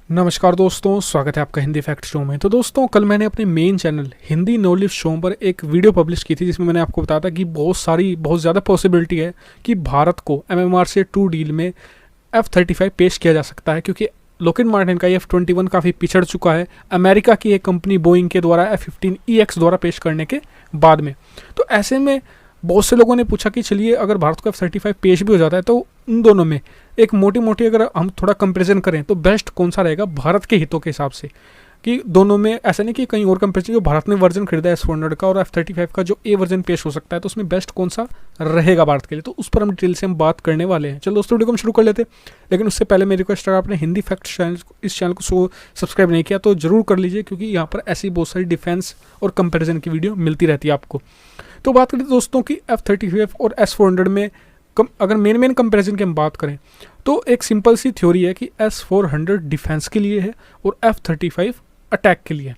नमस्कार दोस्तों, स्वागत है आपका हिंदी फैक्ट शो में। तो दोस्तों, कल मैंने अपने main channel Hindi knowledge show पर एक वीडियो पब्लिश की थी जिसमें मैंने आपको बताया था कि बहुत ज़्यादा पॉसिबिलिटी है कि भारत को MMR से 2 डील में F-35 पेश किया जा सकता है, क्योंकि लॉकहीड मार्टिन का F-21 काफ़ी पिछड़ चुका है अमेरिका की एक कंपनी बोइंग के द्वारा F-15EX द्वारा पेश करने के बाद में। तो ऐसे में बहुत से लोगों ने पूछा कि चलिए, अगर भारत को F-35 पेश भी हो जाता है तो उन दोनों में एक मोटी मोटी अगर हम थोड़ा कंपैरिजन करें तो बेस्ट कौन सा रहेगा भारत के हितों के हिसाब से, कि दोनों में ऐसा नहीं कि कहीं और कंपैरिजन, जो भारत ने वर्जन खरीदा है S-400 का और F-35 का जो ए वर्जन पेश हो सकता है, तो उसमें बेस्ट कौन सा रहेगा भारत के लिए, तो उस पर हम डिटेल से हम बात करने वाले हैं। चलो दोस्तों, वीडियो को हम शुरू कर लेते हैं। लेकिन उससे पहले मेरी रिक्वेस्ट, अगर आपने हिंदी फैक्ट इस चैनल को सब्सक्राइब नहीं किया तो जरूर कर लीजिए, क्योंकि यहाँ पर ऐसी बहुत सारी डिफेंस और कंपेरिजन की वीडियो मिलती रहती है आपको। तो बात करें दोस्तों कि F-35 और S-400 में अगर मेन कंपैरिजन की हम बात करें तो एक सिंपल सी थ्योरी है कि S-400 डिफेंस के लिए है और F-35 अटैक के लिए।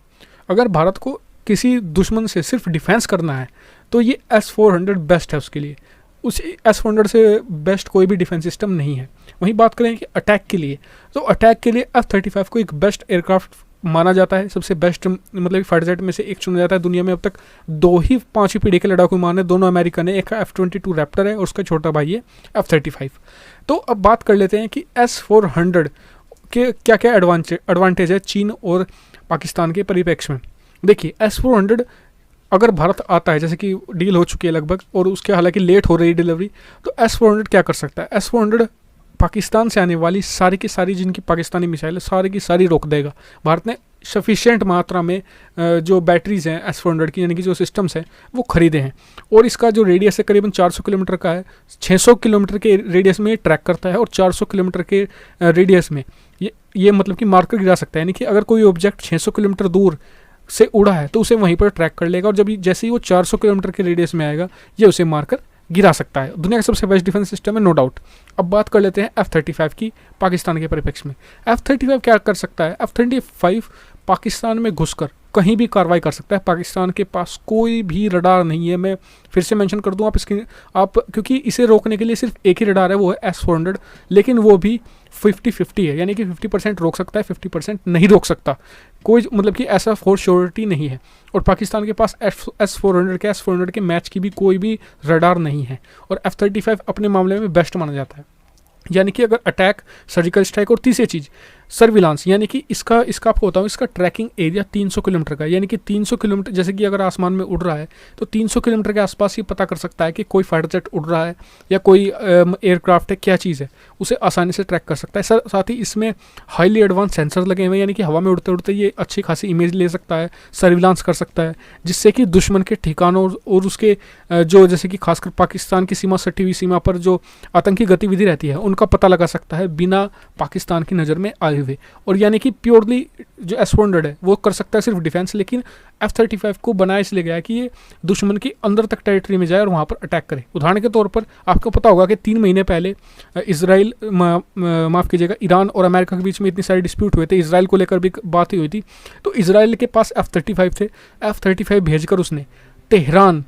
अगर भारत को किसी दुश्मन से सिर्फ डिफेंस करना है तो ये S-400 बेस्ट है उसके लिए। उसी S-400 से बेस्ट कोई भी डिफेंस सिस्टम नहीं है। वहीं बात करें कि अटैक के लिए, तो अटैक के लिए F-35 को एक बेस्ट एयरक्राफ्ट माना जाता है, सबसे बेस्ट मतलब फाइटर जेट में से एक चुना जाता है। दुनिया में अब तक 5वीं पीढ़ी के लड़ाकू विमान है, दोनों अमेरिकन है, एक F-22 रैप्टर है और उसका छोटा भाई है F-35। तो अब बात कर लेते हैं कि S-400 के क्या क्या एडवांटेज है चीन और पाकिस्तान के परिप्रेक्ष्य में। देखिए, S-400 अगर भारत आता है, जैसे कि डील हो चुकी है लगभग और उसके हालांकि लेट हो रही है डिलीवरी, तो S-400 क्या कर सकता है? S-400 पाकिस्तान से आने वाली सारी की सारी जिनकी पाकिस्तानी मिसाइल है सारी की सारी रोक देगा। भारत ने सफिशिएंट मात्रा में जो बैटरीज हैं S-400 की, यानी कि जो सिस्टम्स हैं, वो खरीदे हैं। और इसका जो रेडियस है करीबन 400 किलोमीटर का है। 600 किलोमीटर के रेडियस में ट्रैक करता है और 400 किलोमीटर के रेडियस में ये मतलब कि मार्कर गिरा सकता है। यानी कि अगर कोई ऑब्जेक्ट 600 किलोमीटर दूर से उड़ा है तो उसे वहीं पर ट्रैक कर लेगा, और जब जैसे ही वो 400 किलोमीटर के रेडियस में आएगा ये उसे मारकर गिरा सकता है। दुनिया का सबसे बेस्ट डिफेंस सिस्टम है, नो डाउट। अब बात कर लेते हैं F-35 की पाकिस्तान के परिप्रेक्ष्य में। F-35 क्या कर सकता है? F-35 पाकिस्तान में घुसकर कहीं भी कार्रवाई कर सकता है। पाकिस्तान के पास कोई भी रडार नहीं है। मैं फिर से मेंशन कर दूं आप क्योंकि इसे रोकने के लिए सिर्फ एक ही रडार है, वो है S-400, लेकिन वो भी 50-50 है, यानी कि 50% रोक सकता है, 50% नहीं रोक सकता। कोई मतलब कि ऐसा फोर श्योरिटी नहीं है। और पाकिस्तान के पास S-400 के मैच की भी कोई भी रडार नहीं है। और F-35 अपने मामले में बेस्ट माना जाता है। यानी कि अगर अटैक, सर्जिकल स्ट्राइक और तीसरी चीज़ सर्विलांस, यानी कि इसका आपको बताऊँ, इसका ट्रैकिंग एरिया 300 किलोमीटर का है। यानी कि 300 किलोमीटर, जैसे कि अगर आसमान में उड़ रहा है तो 300 किलोमीटर के आसपास ही पता कर सकता है कि कोई फाइटर जेट उड़ रहा है या कोई एयरक्राफ्ट है, क्या चीज़ है, उसे आसानी से ट्रैक कर सकता है। साथ ही इसमें हाईली एडवांस सेंसर लगे हुए हैं, यानी कि हवा में उड़ते उड़ते ये अच्छी खासी इमेज ले सकता है, सर्विलांस कर सकता है, जिससे कि दुश्मन के ठिकानों और उसके जो, जैसे कि खासकर पाकिस्तान की सीमा, सटी हुई सीमा पर जो आतंकी गतिविधि रहती है उनका पता लगा सकता है बिना पाकिस्तान की नज़र में आए हुए। और यानी कि प्योरली जो S-400 है वो कर सकता है सिर्फ डिफेंस, लेकिन F-35 को बनाया इसलिए गया है कि ये दुश्मन की अंदर तक टेरिटरी में जाए और वहाँ पर अटैक करे। उदाहरण के तौर पर आपको पता होगा कि 3 महीने पहले इसराइल, माफ़ कीजिएगा, ईरान और अमेरिका के बीच में इतनी सारी डिस्प्यूट हुए थे, इसराइल को लेकर भी बात ही हुई थी। तो इसराइल के पास F-35 थे, F-35 भेजकर उसने तेहरान,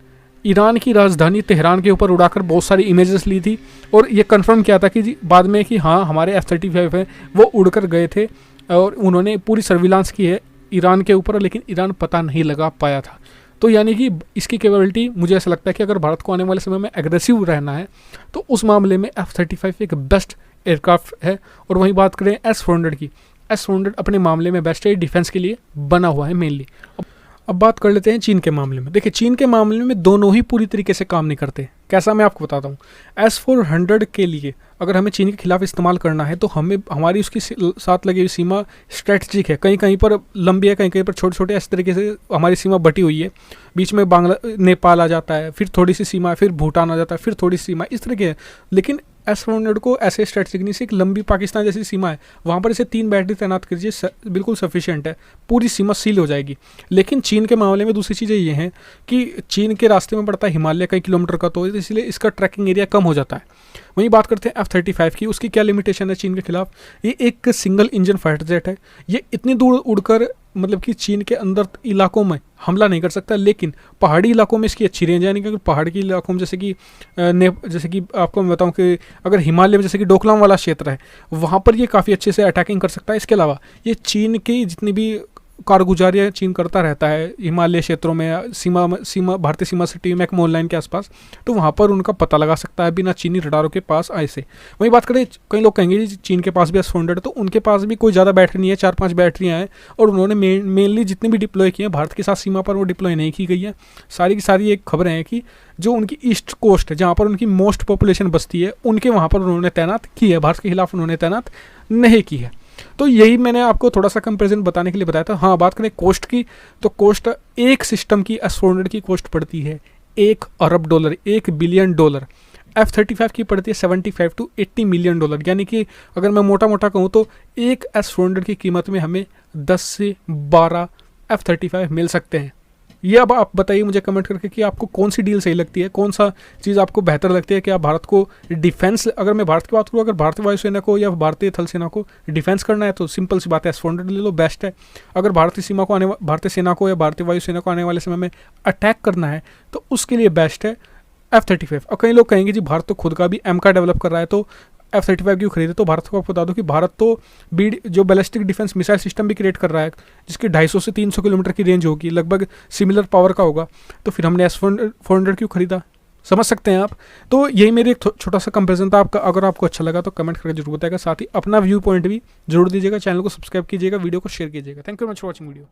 ईरान की राजधानी तेहरान के ऊपर उड़ाकर बहुत सारी इमेजेस ली थी और ये कंफर्म किया था कि जी बाद में कि हाँ, हमारे F-35 हैं, वो उड़कर गए थे और उन्होंने पूरी सर्विलांस की है ईरान के ऊपर, लेकिन ईरान पता नहीं लगा पाया था। तो यानी कि इसकी कैपेबिलिटी, मुझे ऐसा लगता है कि अगर भारत को आने वाले समय में एग्रेसिव रहना है तो उस मामले में F-35 एक बेस्ट एयरक्राफ्ट है। और वहीं बात करें S-400 की, S-400 अपने मामले में बेस्ट है, डिफेंस के लिए बना हुआ है मेनली। अब बात कर लेते हैं चीन के मामले में। देखिए, चीन के मामले में दोनों ही पूरी तरीके से काम नहीं करते। कैसा, मैं आपको बताता हूँ। S-400 के लिए अगर हमें चीन के खिलाफ इस्तेमाल करना है तो हमें हमारी उसकी साथ लगी हुई सीमा स्ट्रेटजिक है, कहीं कहीं पर लंबी है, कहीं कहीं पर छोटे छोटे, इस तरीके से हमारी सीमा बटी हुई है। बीच में नेपाल आ जाता है, फिर थोड़ी सी सीमा, फिर भूटान आ जाता है, फिर थोड़ी सी सीमा, इस तरीके है। लेकिन S-400 को ऐसे स्ट्रेटजिक नहीं, से एक लंबी पाकिस्तान जैसी सीमा है, वहाँ पर इसे 3 बैटरी तैनात कीजिए, बिल्कुल सफिशिएंट है, पूरी सीमा सील हो जाएगी। लेकिन चीन के मामले में दूसरी चीज़ें ये हैं कि चीन के रास्ते में पड़ता है हिमालय कई किलोमीटर का, तो इसलिए इसका ट्रैकिंग एरिया कम हो जाता है। वहीं बात करते हैं F-35 की, उसकी क्या लिमिटेशन है चीन के खिलाफ? ये एक सिंगल इंजन फाइटर जेट है। ये इतनी दूर उड़कर मतलब कि चीन के अंदर इलाकों में हमला नहीं कर सकता, लेकिन पहाड़ी इलाकों में इसकी अच्छी रेंज है। यानी कि पहाड़ी के इलाकों में जैसे कि आपको मैं बताऊं कि अगर हिमालय में जैसे कि डोकलाम वाला क्षेत्र है, वहाँ पर ये काफ़ी अच्छे से अटैकिंग कर सकता है। इसके अलावा ये चीन की जितनी भी कारगुजारियाँ चीन करता रहता है हिमालय क्षेत्रों में, सीमा भारतीय सीमा से टी मैकमोहन लाइन के आसपास, तो वहाँ पर उनका पता लगा सकता है बिना चीनी रडारों के पास आए से। वहीं बात करें, कई लोग कहेंगे जी चीन के पास भी S-400 है, तो उनके पास भी कोई ज़्यादा बैटरी नहीं है, 4-5 बैटरियाँ हैं, और उन्होंने मेनली जितनी भी डिप्लॉय की हैं भारत के साथ सीमा पर, वो डिप्लॉय नहीं की गई है। सारी की सारी एक खबरें हैं कि जो उनकी ईस्ट कोस्ट है, जहाँ पर उनकी मोस्ट पॉपुलेशन बसती है, उनके वहाँ पर उन्होंने तैनात की है, भारत के खिलाफ उन्होंने तैनात नहीं की है। तो यही मैंने आपको थोड़ा सा कंपैरिजन बताने के लिए बताया था। हाँ, बात करें कोस्ट की, तो कोस्ट एक सिस्टम की S-400 की कोस्ट पड़ती है $1 अरब, $1 बिलियन। F-35 की पड़ती है $75 to $80 मिलियन। यानी कि अगर मैं मोटा मोटा कहूँ तो एक S-400 की कीमत में हमें 10 से 12 F-35 मिल सकते हैं। ये अब आप बताइए मुझे कमेंट करके कि आपको कौन सी डील सही लगती है, कौन सा चीज़ आपको बेहतर लगती है कि आप भारत को डिफेंस, अगर मैं भारत की बात करूँ, अगर भारतीय वायुसेना को या भारतीय थल सेना को डिफेंस करना है तो सिंपल सी बात है S-400 ले लो, बेस्ट है। अगर भारतीय सेना को या भारतीय वायुसेना को आने वाले समय में अटैक करना है तो उसके लिए बेस्ट है F-35। और कई लोग कहेंगे जी भारत तो खुद का भी M का डेवलप कर रहा है, तो F-35 क्यों खरीदे? तो भारत को आपको बता दो कि भारत तो जो बैलिस्टिक डिफेंस मिसाइल सिस्टम भी क्रिएट कर रहा है, जिसकी 250 से 300 किलोमीटर की रेंज होगी, लगभग सिमिलर पावर का होगा। तो फिर हमने S-400 क्यों खरीदा? समझ सकते हैं आप। तो यही मेरे एक छोटा सा कंपैरिजन था। आपका अगर आपको अच्छा लगा तो कमेंट करके जरूर बताएगा, साथ ही अपना व्यू पॉइंट भी जरूर दीजिएगा, चैनल को सब्सक्राइब कीजिएगा, वीडियो को शेयर कीजिएगा। Thank you very much for watching video.